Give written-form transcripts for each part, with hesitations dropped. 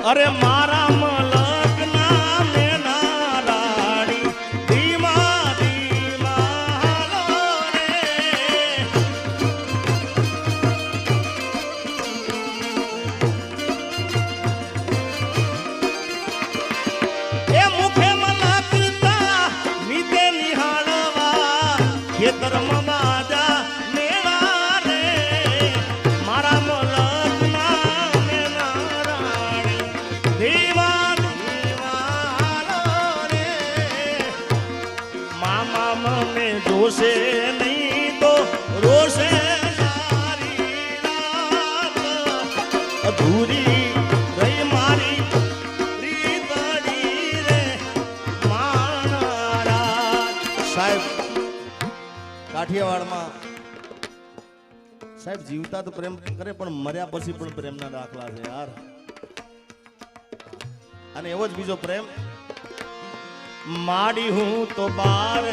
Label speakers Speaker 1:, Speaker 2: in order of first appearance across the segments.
Speaker 1: અરે મારા મલક નામે નારાણી ધીમા ધીમા હાલો રે એ મુખે મલકતા નીતે નિહાળવા ખેતરમાં બાજા મેળા રે મારા મલક નામે નારાણી ધીમા ધીમા હાલો રે મામા મને જોશે નહીં તો રોશે સારી રાત અધૂરી રહી મારી રીતડી રે માણારા સાહેબ કાઠિયાવાડમાં સાહેબ જીવતા તો પ્રેમ કરે પણ મર્યા પછી પણ પ્રેમના દાખલા છે યાર અને એવો જ બીજો પ્રેમ માડી હું તો બાર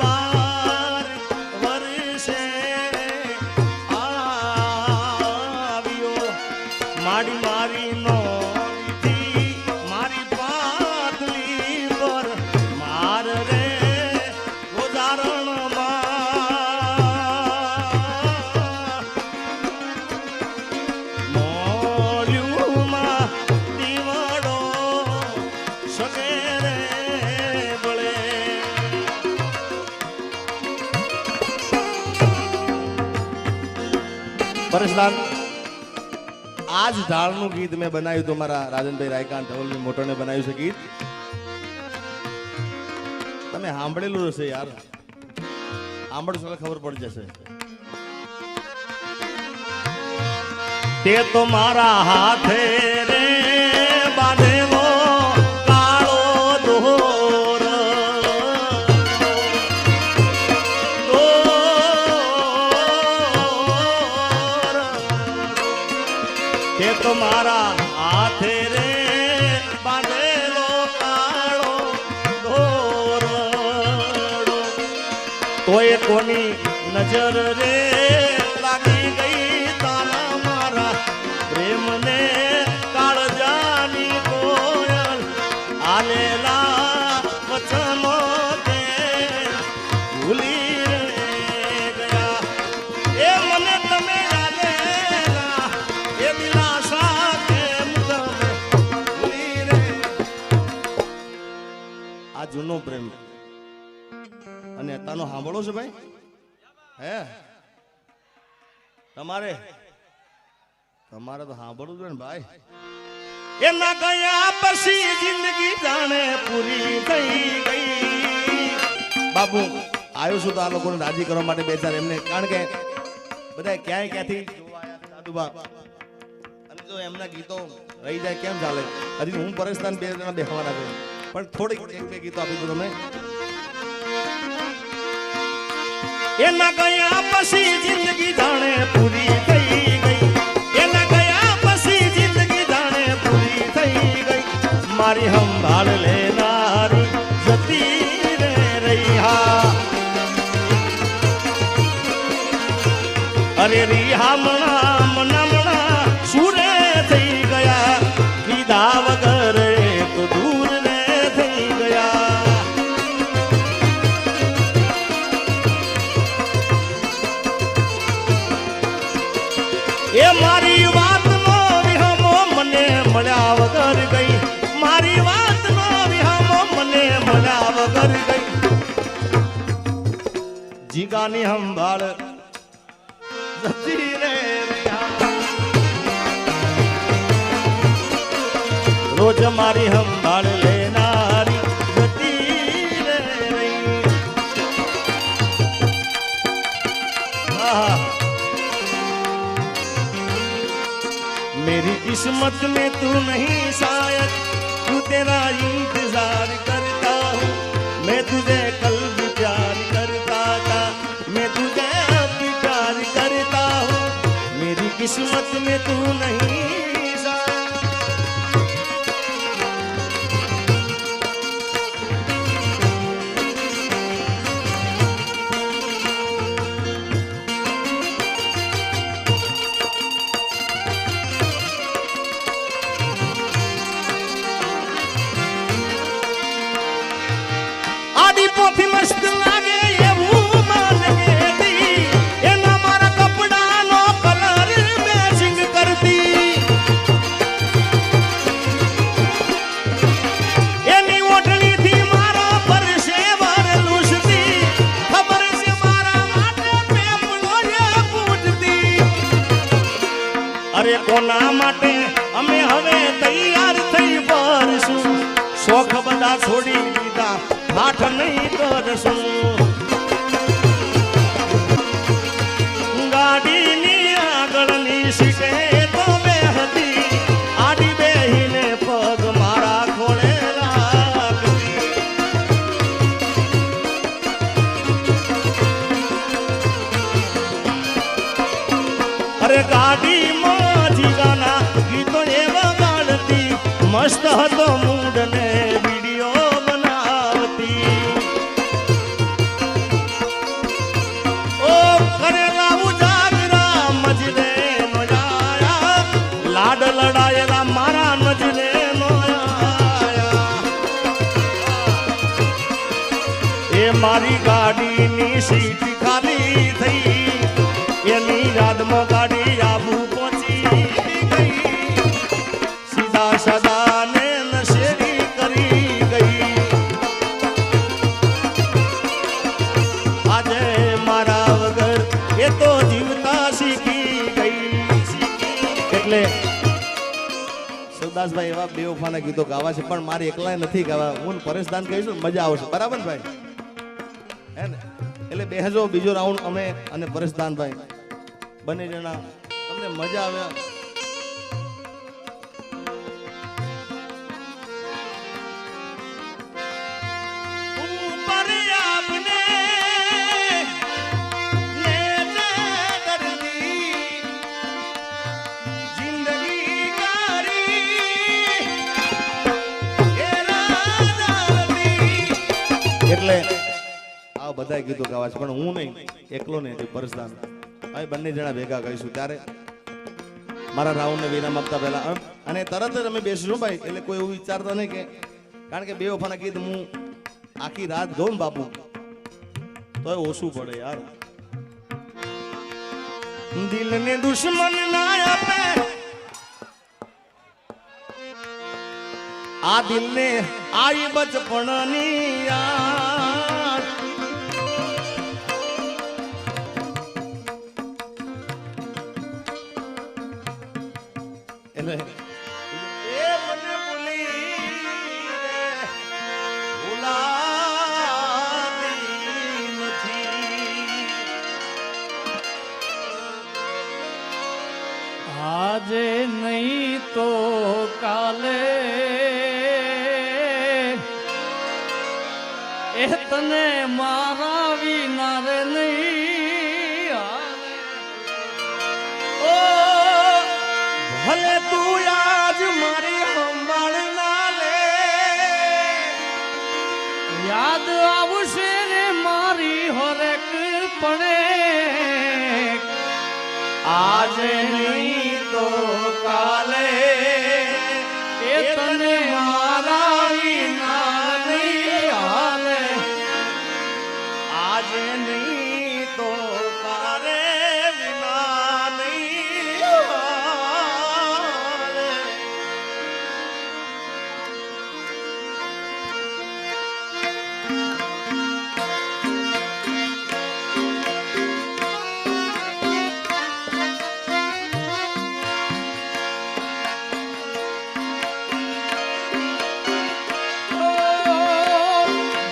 Speaker 1: બાર વર્ષે આવ્યો માડી મારી નો મારી પાતલી પર માર રે ગોજારણમાં મોલ્યુમાં દીવડો સગેરે બળે પરેશદાન આજ ઢાળનું ગીત મેં બનાવ્યું હતું મારા રાજનભાઈ રાયકાન ધવલની મોટોને બનાવ્યું છે ગીત તમે સાંભળેલું હશે યાર સાંભળશો એટલે ખબર પડી જશે તે તો મારા હાથે રે બાંધેલો કાળો દોર તે તો મારા હાથે રે બાંધેલો કાળો દોર તોય કોની નજર રે લાગી ગઈ તારા મારા પ્રેમને કાળજાની કોયલ આલેલા વચનો તે ભૂલી રે ગયા એ મને તમે આલેલા એ દિલાસા કેમ તમે ભૂલી રે આ જૂનો પ્રેમ અને તાનો સાંભળો છે ભાઈ હે તમારે તમારે તો સાંભળવું જોઈએ ને ભાઈ એના ગયા પછી જિંદગી જાણે પૂરી થઈ ગઈ બાબુ આવ્યો છું તો આ લોકોને રાજી કરવા માટે બે ચાર એમને કારણ કે બધા ક્યાંય ક્યાંથી જોવા આવ્યા દાદુબા અને જો એમના ગીતો રહી જાય કેમ ચાલે હજી હું પરેશાન બે જણા બેસવાના છે પણ થોડીક એક બે ગીતો આપી દો તમે એના ગયા પછી જિંદગી જાણે પૂરી થઈ ગઈ એના ગયા પછી જિંદગી જાણે પૂરી થઈ ગઈ મારી સંભાળ લેનારી જતી રે રહ્યા અરે રિહા મણા મના સુરે થઈ ગયા કીધા વગર તો દૂર રે થઈ ગયા એ મારી વાતનો વિહમો મને મળ્યા વગર ગઈ મારી વાતનો વિહમો મને મળ્યા વગર ગઈ જીગાની સંભાળ જતી રે રોજ મારી સંભાળ લેનારી જતી રે मेरी किस्मत में तू नहीं शायद तू तेरा इंतजार करता हूँ मैं तुझे कल भी प्यार करता था मैं तुझे अब भी प्यार करता हूँ मेरी किस्मत में तू नहीं शायद કોના માટે અમે હવે તૈયાર થઈ ભરશું શોખ બધા છોડી દીધા હાથ નહીં કરશું ગાડીની આગળની સીટે તો બે હતી આડી બેહીને પગ મારા ખોળે રાખતી અરે ગાડીમાં જીગાના ગીતો એવા ગાળતી મસ્ત હતો મૂડ ને વિડીયો બનાવતી ઓ કરેલા ઉજાગરા મજરે નો આયા લાડ લડાયેલા મારા નજરે નો આયા એ મારી ગાડીની સીટ ખાલી થઈ એની યાદમાં ગાડી આબુ પહોંચી ગઈ સીધા સદા ને નશેડી કરી ગઈ આજે મારા વગર એ તો જીવતા શીખી ગઈ એટલે સુદાસભાઈ એવા બેવફાના ગીતો ગાવા છે પણ મારે એકલાય નથી ગાવા હું પરેશદાન કહીશું મજા આવશે બરાબર ને ભાઈ હે ને એટલે બેહજો બીજો રાઉન્ડ અમે અને પરેશદાનભાઈ બંને જણા તમને મજા આવે એટલે આ બધા ગીતો ગાવા છે પણ હું નહીં એકલો નહીં પરસદાન ભાઈ બંને જણા ભેગા કરીશું ત્યારે મારા રાઉન્ડ ને વિરામ આપતા પહેલા અને તરત જ અમે બેસીશું ભાઈ એટલે કોઈ એવું વિચારતા નહીં કે કારણ કે બેવફાના ગીત હું આખી રાત ગાઉં ને બાપુ તો ઓછું પડે યાર દિલ ને દુશ્મન ના આપે આ દિલ ને આવી બચપણની યાદ એટલે એ મને ભૂલાતી નથી
Speaker 2: આજે નહીં તો કાલે એ તને મારા વિના રે નહીં હાલે
Speaker 1: ઓ ભલે તું આજ મારી સંભાળ ના લે
Speaker 2: યાદ આવશે રે મારી હરેક પડે
Speaker 1: આજે નહીં તો કાલે
Speaker 2: એ તને મારા વિના નહીં હાલે
Speaker 1: આજે નહીં તો કાલે વિના નહીં હાલે.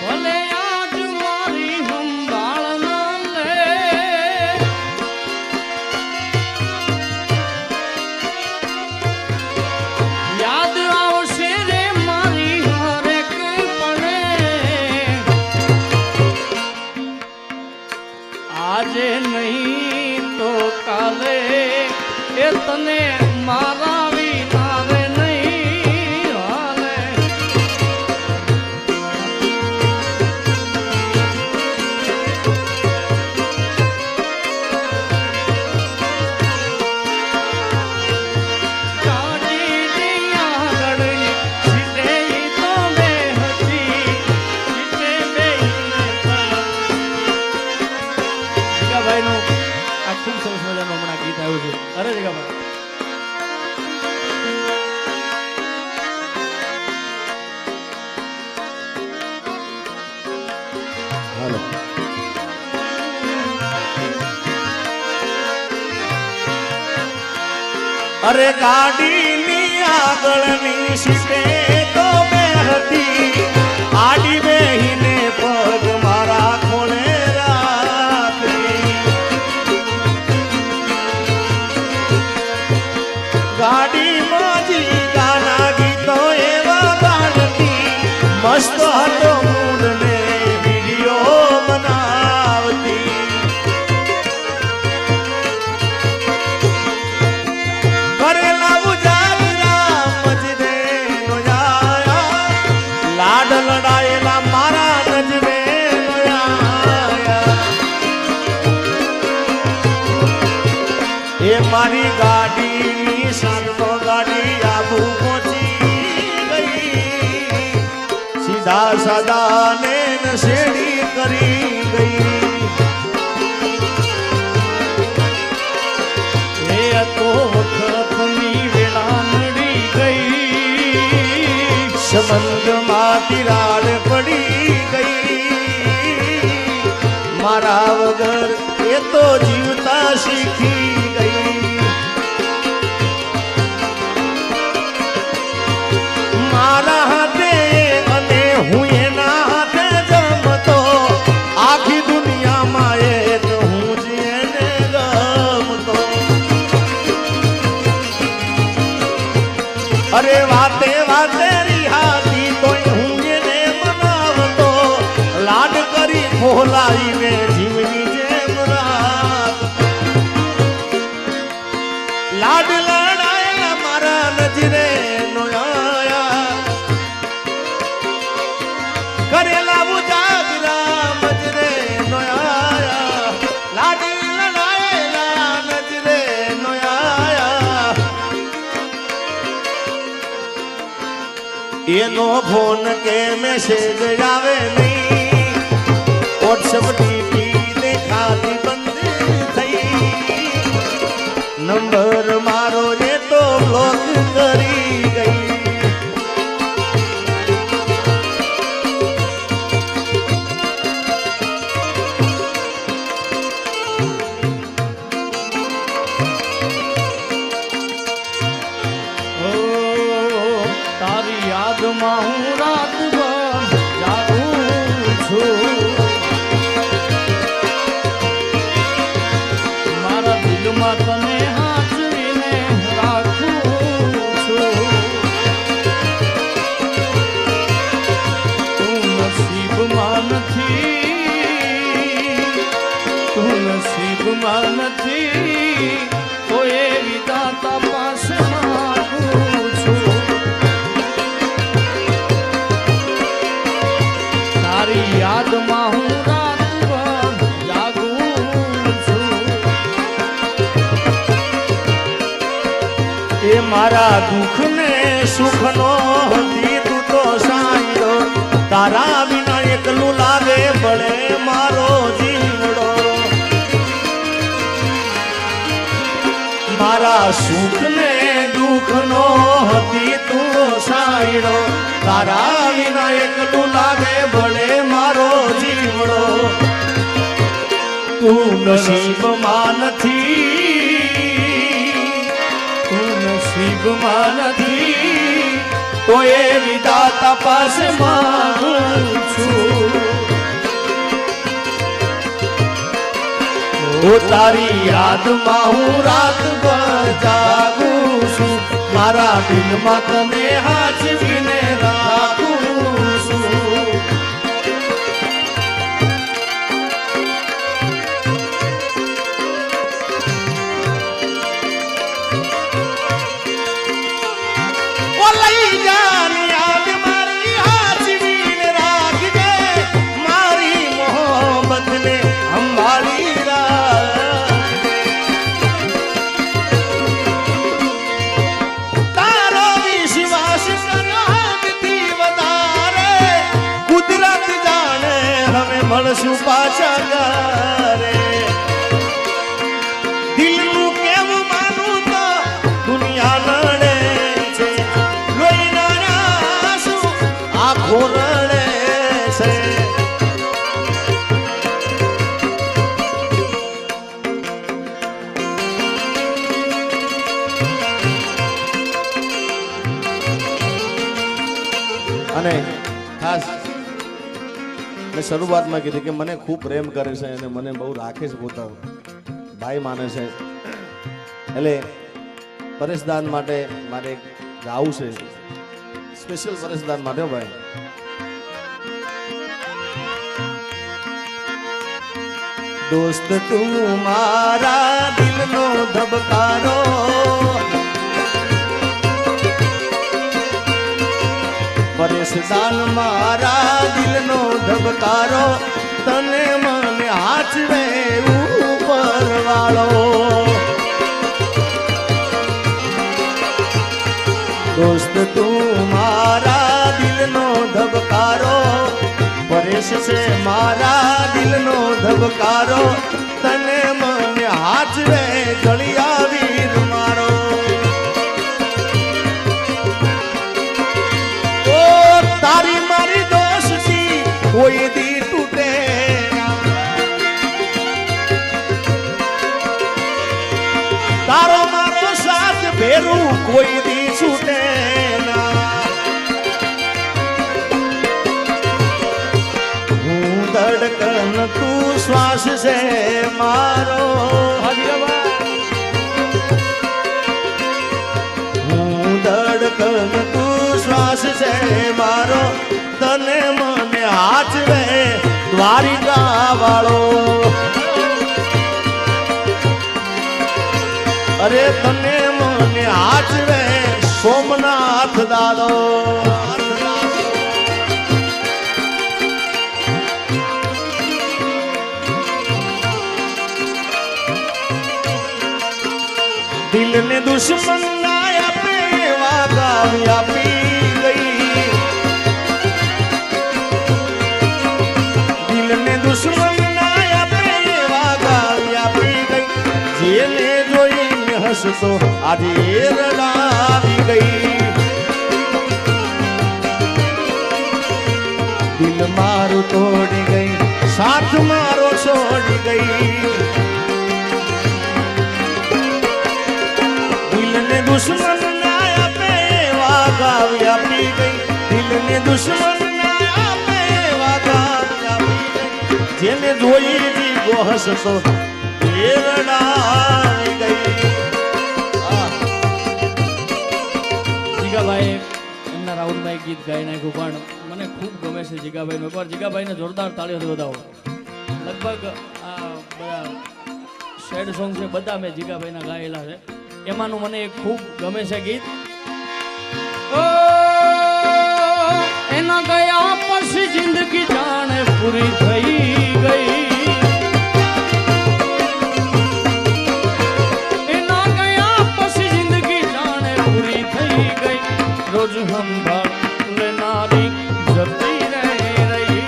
Speaker 2: ભલે આજ મારી સંભાળ ના લે યાદ આવશે રે મારી હરેક પડે આજે નહીં તો કાલે એ તને મારા વિના રે નહીં હાલે ગાડીની આગળની સીટે તો બે હતી સીટે બેહીને
Speaker 1: જીગાભાઈનું આ ખૂબ સરસ મજાનું હમણાં ગીત આવ્યું છે અરે જીગાભાઈ હાલો અરે ગાડીની આગળની સીટે તો મેં હતી આડી બેહીને પગ મારા ખોળે રાખતી ગાડીમાં જી ગાના ગીતો એવા ગાતી મસ્ત હતો મૂડ ને વિડીયો બનાવતી કરેલા ઉજાગરા મજરે નોયા લાડ લડાયેલા મારા નજરે નોયા એ મારી ગાડીની સાનો ગાડી આબુ પહોંચી ગઈ સીધા સાદા ને નશેડી કરી ગઈ
Speaker 2: એ તો વખતની વેળા નડી ગઈ
Speaker 1: સંબંધમાં તિરાડ પડી ગઈ મારા વગર એ તો જીવતા શીખી ગઈ મારા હાથે અને હું એના હાથે જમતો આખી દુનિયામાં એ તો હું જ એને ગમતો અરે વાતે વાતે રિહાતી તોય હું એને મનાવતો લાડ કરી ફોલાઈને જીવની જેમ રાખતો લાડ લડાયેલા મારા નજરે નોયા કરેલા ઉજાગરા મજરે નોયા લાડ લડાયેલા નજરે નોયા એનો ફોન કે મેસેજ આવે નહીં વોટ્સઅપ ડીપી દેખાતી બંધ થઈ નંબર મારો એ તો બ્લોક કરી ગઈ
Speaker 2: ઓ તારી યાદમાં હું રાતભર જાગું છું મારા દિલમાં તને હાચવીને રાખું છું તું નસીબમાં નથી તો એ વિધાતા પાસે માંગું છું તારી યાદમાં હું રાતભર જાગું છું
Speaker 1: એ મારા દુઃખને સુખનો હતી તું તો સાંયડો તારા વિના એકલું લાગે ભલે મારો જીવડો મારા સુખને દુઃખનો હતી તું સાંયડો તારા વિના એકલું લાગે ભલે મારો જીવડો તું નસીબમાં નથી તો એ વિધાતા પાસે માંગું છું ઓ તારી યાદમાં હું રાતભર જાગું છું મારા દિલમાં તને હાચવીને રાખું છું ઓ લઈ જા યાદ મારી હાચવીને રાખજે મારી મોહબ્બતને અંબાળી રાખજે તારો વિશ્વાસ કનાથી વધારે કુદરત જાણે હવે મળશું પાછા ઘરે દિલનું કેવું માનું તો દુનિયા લડે છે લોહીના આંસુ આંખો રડે છે શરૂઆતમાં કીધી કે મને ખૂબ પ્રેમ કરે છે અને મને બહુ રાખે છે પોતા ભાઈ માને છે એટલે પરેશદાન માટે મારે ગાવું છે સ્પેશિયલ પરેશદાન માટે હો ભાઈ દોસ્ત તું મારા દિલનો ધબકારો પરેશદાન મારા દિલનો ધબકારો તને મને હાચવે ઉપર વાળો દોસ્ત તું મારા દિલનો ધબકારો પરેશ છે મારા દિલનો ધબકારો તને મને હાચવે જળિયા વીર મારો ઓ તારી મારી દોસ્તી કોઈ દી તૂટે ના. તારો મારો સાથ ભેરું કોઈ દી છૂટે ના. હું ધડકન તું શ્વાસ છે મારો હું ધડકન તું શ્વાસ છે મારો તને મને હાચવે દ્વારિકા વાળો અરે તને મને હાચવે સોમનાથ દાદો દિલ ને દુશ્મન ના આપે એવા ગાવી આપી ગઈ દિલ ને દુશ્મન ના આપે એવા ગાવી આપી ગઈ જેને જોઈને હસતો આજે રડાવી ગઈ દિલ મારું તોડી ગઈ સાથ મારો છોડી ગઈ દુશ્મન ના આપે એવા ગાવી આપી ગઈ દિલ ને દુશ્મન ના આપે એવા ગાવી આપી ગઈ જેને જોઈ દીવો હસતો એ રડાવી ગઈ
Speaker 2: જીગાભાઈ એમના રાઉન્ડમાં એક ગીત ગાઈ નાખ્યું પણ મને ખૂબ ગમે છે જીગાભાઈનું એકવાર જીગાભાઈને જોરદાર તાળીઓથી વધાવો લગભગ આ બધા સેડ સોંગ છે બધા મેં જીગાભાઈના ગાયેલા છે એમાંનું મને એક ખૂબ ગમે છે ગીત ઓ એના ગયા પછી જિંદગી જાણે પૂરી થઈ ગઈ એના ગયા પછી જિંદગી જાણે પૂરી થઈ ગઈ રોજ સંભાળ લેનારી જતી રહી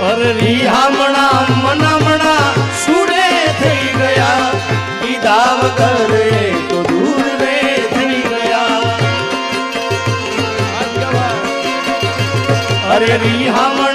Speaker 2: અરે રીહામણા મનામણા સુરે થઈ ગયા કીધા વગર તો દૂર રે થઈ ગયા અરે રીહામણા